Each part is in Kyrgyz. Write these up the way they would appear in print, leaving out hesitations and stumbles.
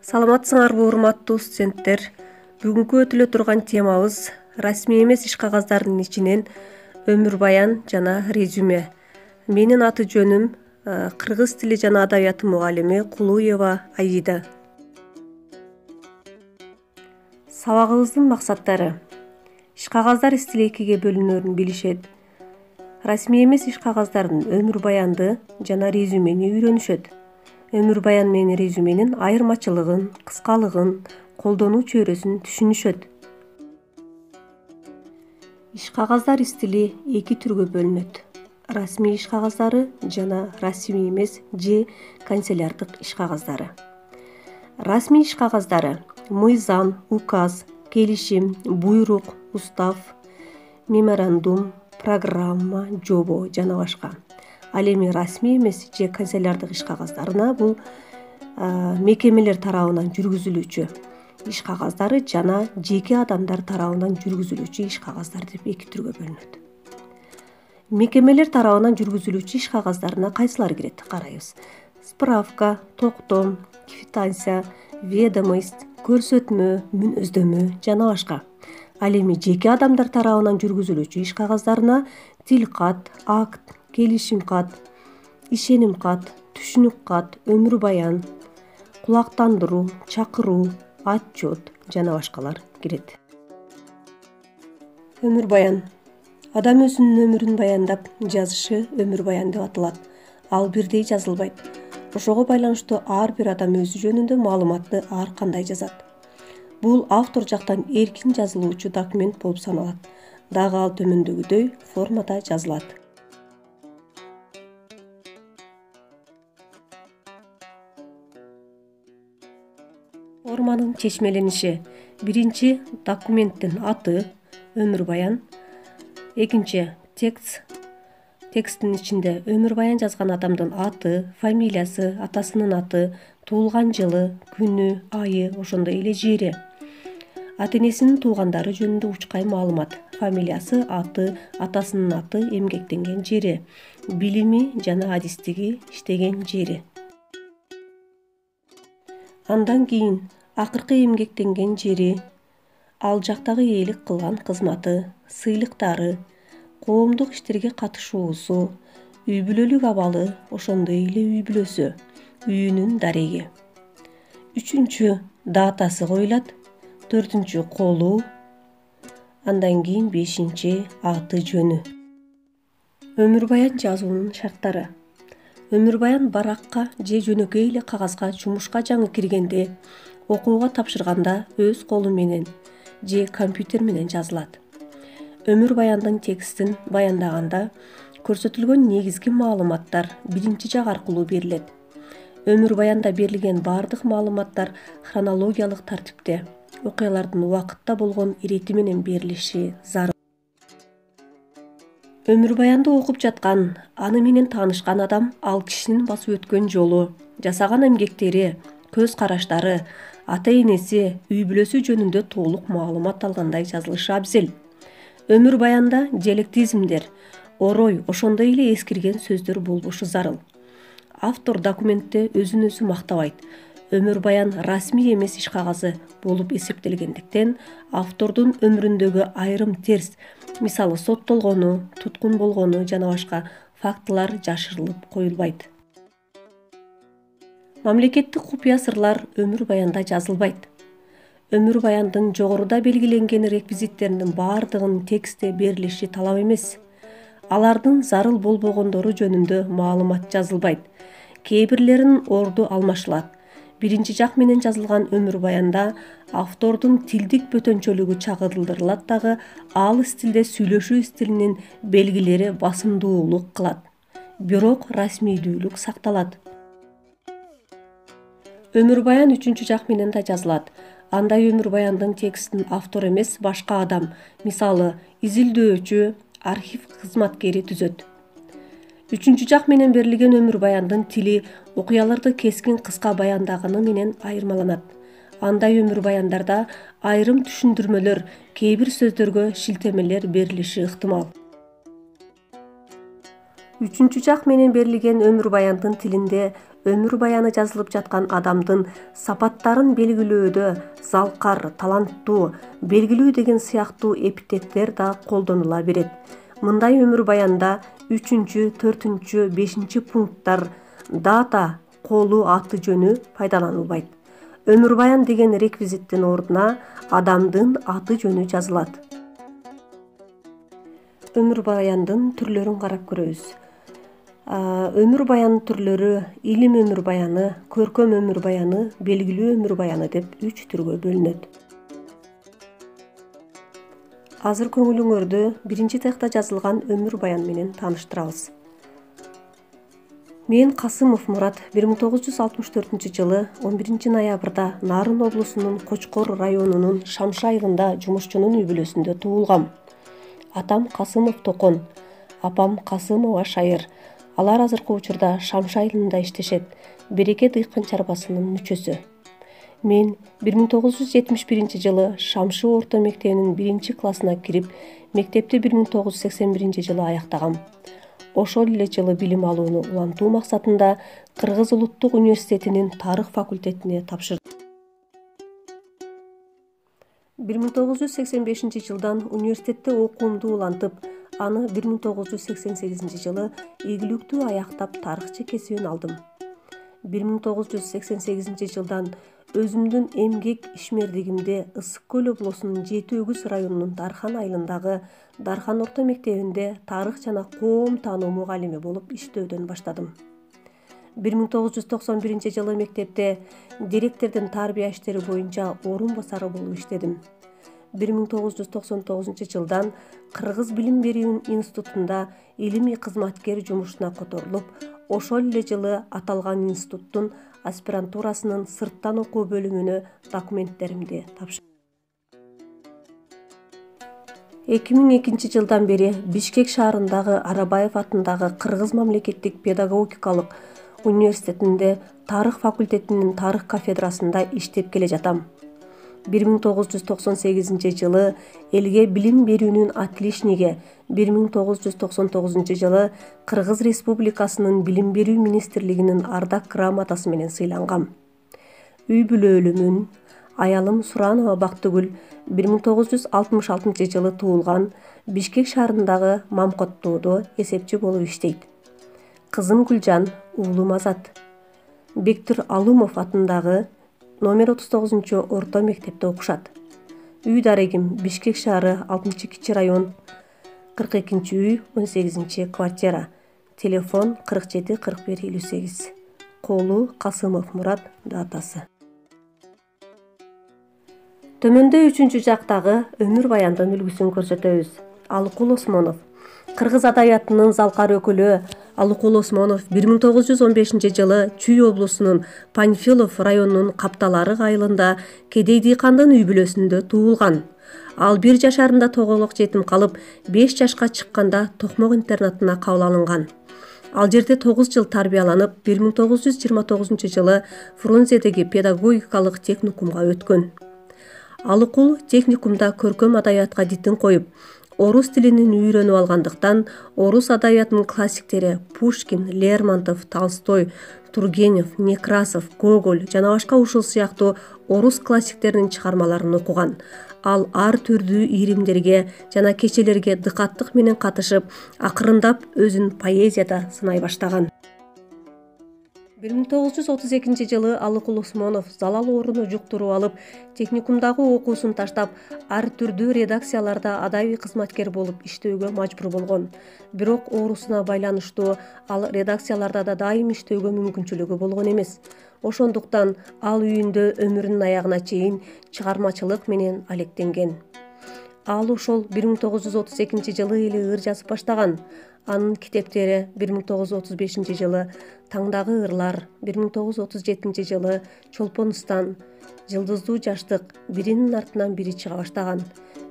Саламатсыңарбы урматтуу студенттер? Бүгүнкү өтүлө турган темабыз расмий эмес иш кагаздардын ичинен өмүр баян жана резюме. Менин аты жөнүм кыргыз тили жана адабияты мугалими Кулуева Аида. Сабагыбыздын максаттары: иш кагаздар стили экиге бөлүнөрүн билишет. Расмий эмес иш кагаздардын өмүр баянды жана резюмени үйрөнүшөт. Өмүр баян менен резюменин айырмачылыгын, кыскалыгын, колдонуу чөйрөсүн түшүнүшөт. Иш кагаздар стили эки түргө бөлүнөт: расмий иш кагаздары жана расмий эмес же канцелярдык иш кагаздары. Расмий иш кагаздары мыйзам, указ, келишим, буйрук, устав, меморандум, программа, жобо жана башка. Ал эми расмий эмес же канцелярдык иш кагаздарына бул мекемелер тарабынан жүргүзүлүүчү иш кагаздары жана жеке адамдар тарабынан жүргүзүлүүчү иш кагаздар деп эки түргө бөлүнөт. Мекемелер тарабынан жүргүзүлүүчү иш кагаздарына кайсылар кирет? Карайбыз. Справка, токтом, квитанция, ведомость, көрсөтмө, мүнөздөмө жана башка. Ал эми жеке адамдар тарабынан жүргүзүлүүчү иш кагаздарына тил кат, акт, келишим кат, ишеним кат, түшүнүк кат, өмүр баян, кулактандыруу, чакыруу, отчет жана башкалар кирет. Өмүр баян. Адам өзүнүн өмүрүн баяндап жазышы өмүр баян деп аталат. Ал бирдей жазылбайт. Ошого байланыштуу ар бир адам өзү жөнүндө маалыматты ар кандай жазат. Бул автор жактан эркин жазылуучу документ болуп саналат. Дагы ал төмөндөгүдөй формада жазылат. Форманын чечмелениши: биринчи документтин аты өмүр баян, экинчи тексттин ичинде өмүр баян жазган адамдын аты, фамилиясы, атасынын аты, туулган жылы, күнү, айы, ошондой эле жери, ата энесинин туугандары жөнүндө учкай маалымат, фамилиясы, аты, атасынын аты, эмгектенген жери, билими жана адистиги, иштеген жери. Андан кийин акыркы эмгектенген жери, ал жактагы ээлик кылган кызматы, сыйлыктары, коомдук иштерге катышуусу, үй бүлөлүк абалы, ошондой эле үй бүлөсү, үйүнүн дареги. Үчүнчү датасы коюлат, төртүнчү колу, андан кийин бешинчи аты жөнү. Өмүр баян жазуунун шарттары: өмүр баян баракка же жөнөкөй эле кагазга жумушка жаңы киргенде, окууга тапшырганда өз колу менен же компьютер менен жазылат. Өмүр баяндын текстин баяндаганда көрсөтүлгөн негизги маалыматтар биринчи жак аркылуу берилет. Өмүр баянда берилген бардык маалыматтар хронологиялык тартипте, окуялардын убакытта болгон ирети менен берилиши зарыл. Өмүр баянды окуп жаткан, аны менен таанышкан адам ал кишинин басып өткөн жолу, жасаган эмгектери, көз караштары, ата энеси, үй бүлөсү жөнүндө толук маалымат алгандай жазылышы абзел. Өмүр баянда диалектизмдер, орой, ошондой эле эскирген сөздөр болбошу зарыл. Автор документте өзүн өзү мактабайт. Өмүр баян расмий эмес иш кагазы болуп эсептелгендиктен, автордун өмүрүндөгү айрым терс, мисалы соттолгону, туткун болгону жана башка фактылар жашырылып коюлбайт. Мамлекеттик купуя сырлар өмүр баянда жазылбайт. Өмүр баяндын жогоруда белгиленген реквизиттеринин бардыгынын текстте берилиши талап эмес. Алардын зарыл болбогондору жөнүндө маалымат жазылбайт. Кээ бирлеринин орду алмашылат. Биринчи жак менен жазылган өмүр баянда автордун тилдик бөтөнчөлүгү чагылдырылат дагы, ал стилде сүйлөшүү стилинин белгилери басымдуулук кылат. Бирок расмийдүүлүк сакталат. Өмүр баян үчүнчү жак менен да жазылат. Андай өмүр баяндын текстин автор эмес, башка адам, мисалы изилдөөчү, архив кызматкери түзөт. Үчүнчү жак менен берилген өмүр баяндын тили окуяларды кескин кыска баяндаганы менен айырмаланат. Андай өмүр баяндарда айрым түшүндүрмөлөр, кээ бир сөздөргө шилтемелер берилиши ыктымал. Үчүнчү жак менен берилген өмүр баяндын тилинде өмүр баяны жазылып жаткан адамдын сапаттарын белгилөөдө залкар, таланттуу, белгилүү деген сыяктуу эпитеттер да колдонула берет. Мындай өмүр баянда 3, 4, 5 пункттар дата, колу, аты жөнү пайдаланылбайт. Өмүр баян деген реквизиттин ордуна адамдын аты жөнү жазылат. Өмүр баяндын түрлөрүн карап көрөбүз. Өмүр баянын түрлөрү илим өмүр баяны, көркөм өмүр баяны, белгилүү өмүр баяны деп 3 түргө бөлүнөт. Азыр көңүлүңөрдө 1 таякта жазылган өмүр баян менен тааныштырабыз. Мен Касымов Мурат 1964 жылы 11 ноябрда Нарын облусунун Кочкор районунун Шамшы айылында жумушчунун үй бүлөсүндө туулгам. Атам Касымов Токон, апам Касымова Шайыр. Алар азыркы учурда Шамшы айылында иштешет. Береке дыйкан чарбасынын мүчөсү. Мен 1971 жылы Шамшы орто мектебинин 1-классына кирип, мектепти 1981 жылы аяктагам. Ошол эле жылы билим алууну улантуу максатында Кыргыз улуттук университетинин тарых факультетине тапшырдым. 1985 жылдан университетте окуумду улантып, аны 1988 жылы ийгиликтүү аяктап тарыхчы кесибин алдым. 1988 жылдан өзүмдүн эмгек ишмердигимде Ысык көл облусунун Жети Өгүз районунун Дархан айылындагы Дархан орто мектебинде тарых жана коом таануу мугалими болуп иштөөдөн баштадым. 1991 жылы мектепте директордун тарбия иштери боюнча орун басары болуп иштедим. 1999 жылдан Кыргыз билим берүү институтунда илимий кызматкер жумушуна которулуп, ошол эле жылы аталган институттун аспирантурасынын сырттан окуу бөлүмүнө документтеримди тапшырдым. 2002 жылдан бери Бишкек шаарындагы Арабаев атындагы Кыргыз мамлекеттик педагогикалык университетинде тарых факультетинин тарых кафедрасында иштеп келе жатам. 1998 жылы элге билим берүүнүн отличниги, 1999 жылы Кыргыз Республикасынын билим берүү министрлигинин ардак грамотасы менен сыйлангам. Үй бүлөлүмүн аялым Суранова Бактыгүл 1966 жылы туулган, Бишкек шаарындагы Мамкоттоодо эсепчи болуп иштейт. Кызым Гүлжан, уулум Азат. Бектур Алумов атындагы номер 39 орто мектепте окушат. Үй дарегим Бишкек шаары 6-кичи район 42 үй 18 квартира. Телефон 47 41 58. Колу Касымов Мурат, датасы. Төмөндө 3 жактагы өмүр баяндын үлгүсүн көрсөтөбүз. Алыкул Осмонов. Кыргыз адабиятынын залкар өкүлү Алыкул Осмонов 1915 жылы Чүй облусунун Панфилов районунун Капталарык айылында кедей дыйкандын үй бүлөсүндө туулган. Ал 1 жашарында тоголок жетим калып, 5 жашка чыкканда Токмок интернатына кабыл алынган. Ал жерде 9 жыл тарбияланып, 1929 жылы Фрунзедеги педагогикалык техникумга өткөн. Алыкул техникумда көркөм адабиятка дитин коюп, орус тилинин үйрөнүп алгандыктан орус адабиятынын классиктери Пушкин, Лермонтов, Толстой, Тургенев, Некрасов, Гоголь жана башка ушул сыяктуу орус классиктеринин чыгармаларын окуган. Ал ар түрдүү ийримдерге жана кечелерге дыкаттык менен катышып, акырындап өзүн поэзияда сынай баштаган. 1932 жылы Алыкул Осмонов залал ооруну жуктуруп алып, техникумдагы окуусун таштап, ар түрдүү редакцияларда адабий кызматкер болуп иштөөгө мажбур болгон. Бирок оорусуна байланыштуу ал редакцияларда да дайым иштөөгө мүмкүнчүлүгү болгон эмес. Ошондуктан ал үйүндө өмүрүнүн аягына чейин чыгармачылык менен алектенген. Ал ошол 1932 жылы эле ыр жазып баштаган. Анын китептери 1935 жылы Таңдагы ырлар, 1937 жылы Чолпонстан, Жылдыздуу жаштык биринин артынан бири чыга баштаган.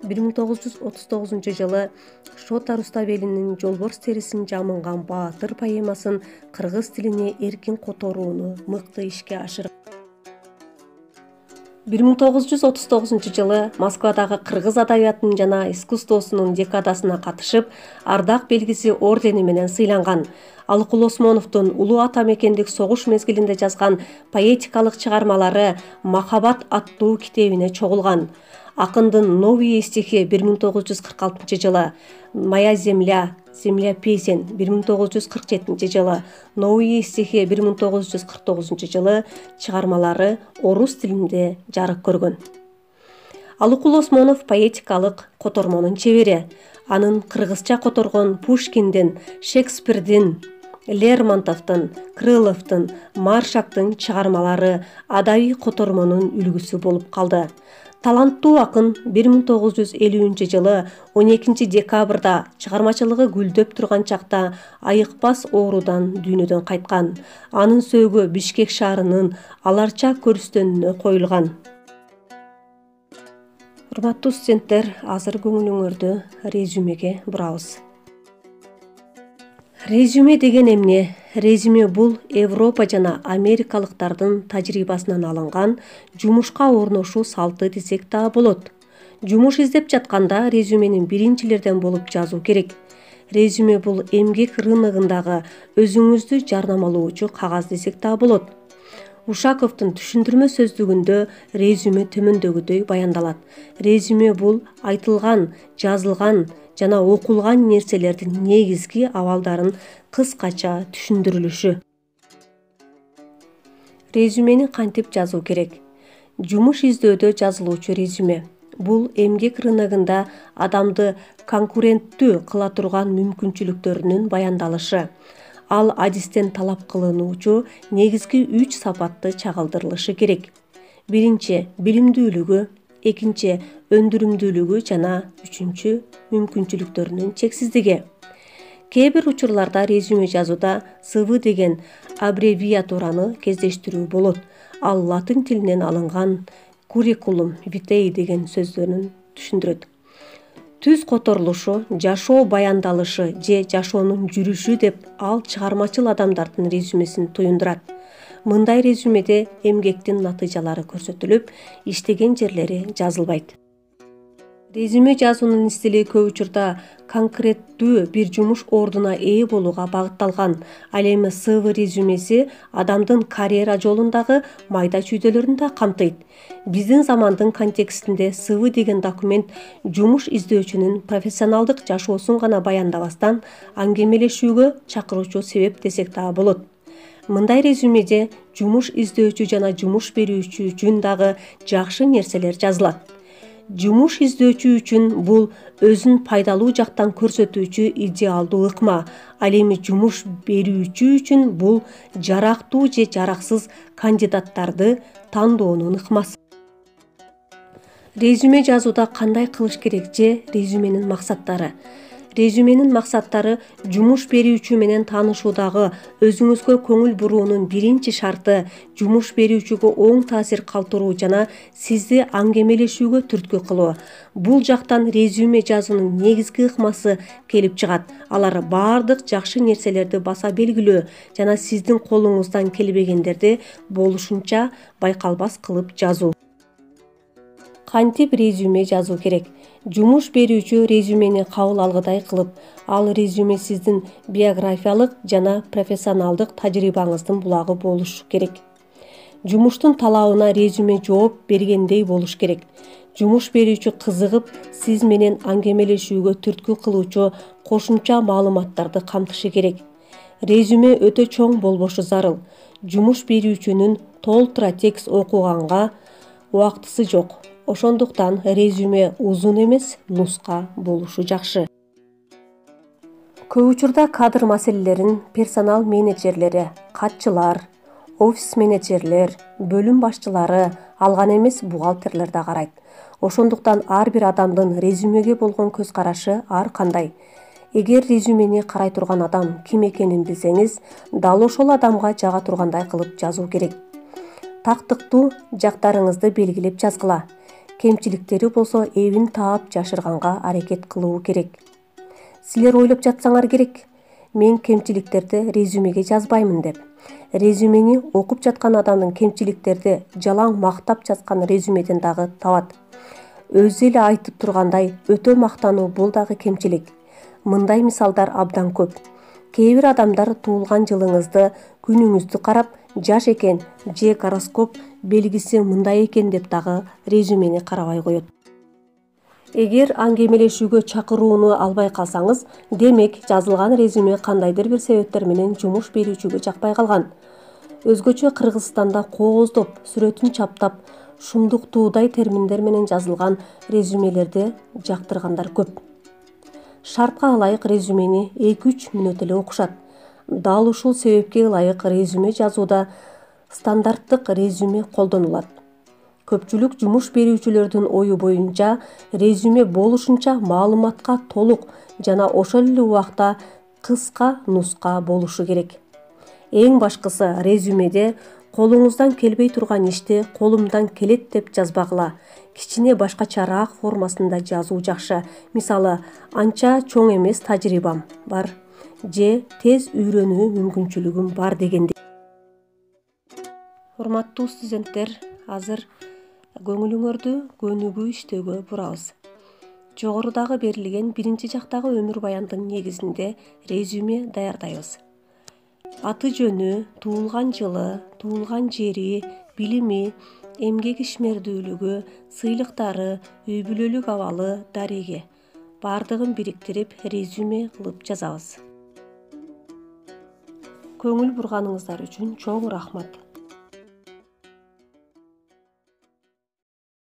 1939 жылы Шота Руставелинин Жолборс терисин жамынган баатыр поэмасын кыргыз тилине эркин которууну мыкты ишке ашырган. 1939 Москвадагы кыргыз адабиятынын жана искусствосунун декадасына катышып, ардак белгиси ордени менен сыйланган. Алыкул Осмоновдун улуу ата мекендик согуш мезгилинде жазган поэтикалык чыгармалары «Махаббат» аттуу китебине чогулган. Акындын «Новые стихи» 1946 «Моя земля», «Земля песен» 1947 «Новые стихи» 1949 чыгармалары орус тилинде жарык көргөн. Алыкул Осмонов поэтикалык котормонун чебери. Анын кыргызча которгон Пушкиндин, Шекспирдин, Лермонтовдун, Крыловдун, Маршактын чыгармалары адабий котормонун үлгүсү болуп калды. Таланттуу акын 1950 12 декабрда чыгармачылыгы гүлдөп турган чакта айыкпас оорудан дүйнөдөн кайткан. Анын сөөгү Бишкек шаарынын Аларча көрүстөнүнө коюлган. Урматтуу студенттер, азыр көңүлүңөрдү резюмеге бурабыз. Резюме деген эмне? Резюме бул Европа жана америкалыктардын тажрыйбасынан алынган жумушка орношу салты десек да болот. Жумуш издеп жатканда резюменин биринчилерден болуп жазуу керек. Резюме бул эмгек рыногундагы өзүңүздү жарнамалоочу кагаз десек да болот. Ушаковдун түшүндүрмө сөздүгүндө резюме төмөндөгүдөй баяндалат. Резюме бул айтылган, жазылган жана окулган нерселердин негизги абалдарын кыскача түшүндүрүлүшү. Резюмени кантип жазуу керек? Жумуш издөөдө жазылуучу резюме бул эмгек рыногунда адамды конкуренттүү кыла турган мүмкүнчүлүктөрүнүн баяндалышы. Ал адистен талап кылынуучу негизги 3 сапатты чагылдырылышы керек. Биринчи билимдүүлүгү, экинчи өндүрүмдүүлүгү жана үчүнчү мүмкүнчүлүктөрүнүн чексиздиги. Кээ бир учурларда резюме жазууда CV деген аббревиатураны кездештирүү болот. Ал латын тилинен алынган curriculum vitae деген сөздөрүн түшүндүрөт. Түз которулушу, жашоо баяндалышы же жашоонун жүрүшү деп ал чыгармачыл адамдардын резюмесин туюндурат. Мындай резюмеде эмгектин натыйжалары көрсөтүлүп, иштеген жерлери жазылбайт. Резюме жазуунун стили көп учурда конкреттүү бир жумуш ордуна ээ болууга багытталган. Ал эми CV резюмеси адамдын карьера жолундагы майда чүйдөлөрүн да камтыйт. Биздин замандын контекстинде CV деген документ жумуш издөөчүнүн профессионалдык жашоосун гана баяндабастан аңгемелешүүгө чакыруучу себеп десек да болот. Мындай резюмеде жумуш издөөчү жана жумуш берүүчү үчүн дагы жакшы нерселер жазылат. Жумуш издөөчү үчүн бул өзүн пайдалуу жактан көрсөтүүчү идеалдуу ыкма. Ал эми жумуш берүүчү үчүн бул жарактуу же жараксыз кандидаттарды тандоонун ыкмасы. Резюме жазууда кандай кылыш керек же резюменин максаттары? Резюменин максаттары жумуш берүүчү менен таанышуудагы өзүңүзгө көңүл буруунун биринчи шарты жумуш берүүчүгө оң таасир калтыруу жана сизди аңгемелешүүгө түрткү кылуу. Бул жактан резюме жазуунун негизги ыкмасы келип чыгат. Алар баардык жакшы нерселерди баса белгилөө жана сиздин колуңуздан келбегендерди болушунча байкалбас кылып жазуу. Кантип резюме жазуу керек? Жумуш берүүчү резюмени кабыл алгыдай кылып, ал резюме сиздин биографиялык жана профессионалдык тажрыйбаңыздын булагы болуш керек. Жумуштун талабына резюме жооп бергендей болуш керек. Жумуш берүүчү кызыгып, сиз менен аңгемелешүүгө түрткү кылуучу кошумча маалыматтарды камтышы керек. Резюме өтө чоң болбошу зарыл. Жумуш берүүчүнүн толтура текст окуганга убактысы жок. Ошондуктан резюме узун эмес, нуска болушу жакшы. Көп учурда кадр маселелерин персонал менеджерлери, катчылар, офис менеджерлер, бөлүм башчылары, алган эмес бухгалтерлер да карайт. Ошондуктан ар бир адамдын резюмеге болгон көз карашы ар кандай. Эгер резюмени карай турган адам ким экенин билсеңиз, дал ошол адамга жага тургандай кылып жазуу керек. Тактыктуу жактарыңызды белгилеп жазгыла. Кемчиликтери болсо эбин таап жашырганга аракет кылуу керек. Силер ойлоп жатсаңар керек. мен кемчиликтерди резюмеге жазбаймын деп. Резюмени окуп жаткан адамдын кемчиликтерди жалаң мактап жазган резюмеден дагы табат. Өзү эле айтып тургандай, өтө мактануу бул дагы кемчилик. Мындай мисалдар абдан көп. Кээ бир адамдар туулган жылыңызды, күнүңүздү карап, жаш экен же гороскоп белгиси мындай экен деп дагы резюмени карабай коет. Эгер аңгемелешүүгө чакырууну албай калсаңыз, демек жазылган резюме кандайдыр бир себептер менен жумуш берүүчүгө жакпай калган. Өзгөчө Кыргызстанда кооздоп, сүрөтүн чаптап, шумдуктуудай терминдер менен жазылган резюмелерди жактыргандар көп. Шартка ылайык резюмени 2-3 мүнөт эле окушат. Дал ушул себепке ылайык резюме жазууда стандарттык резюме колдонулат. Көпчүлүк жумуш берүүчүлөрдүн ою боюнча, резюме болушунча маалыматка толук жана ошол эле убакта кыска нуска болушу керек. Эң башкысы, резюмеде колуңуздан келбей турган ишти колумдан келет деп жазбагыла. Кичине башкачараак формасында жазуу жакшы. Мисалы, анча чоң эмес тажрыйбам бар же тез үйрөнүү мүмкүнчүлүгүм бар дегендей. Урматтуу студенттер, азыр көңүлүңөрдү көнүгүү иштөөгө бурабыз. Жогорудагы берилген биринчи жактагы өмүр баяндын негизинде резюме даярдайбыз. Аты жөнү, туулган жылы, туулган жери, билими, эмгек ишмердүүлүгү, сыйлыктары, үй бүлөлүк абалы, дареги бардыгын бириктирип резюме кылып жазабыз. Көңүл бурганыңыздар үчүн чоң рахмат.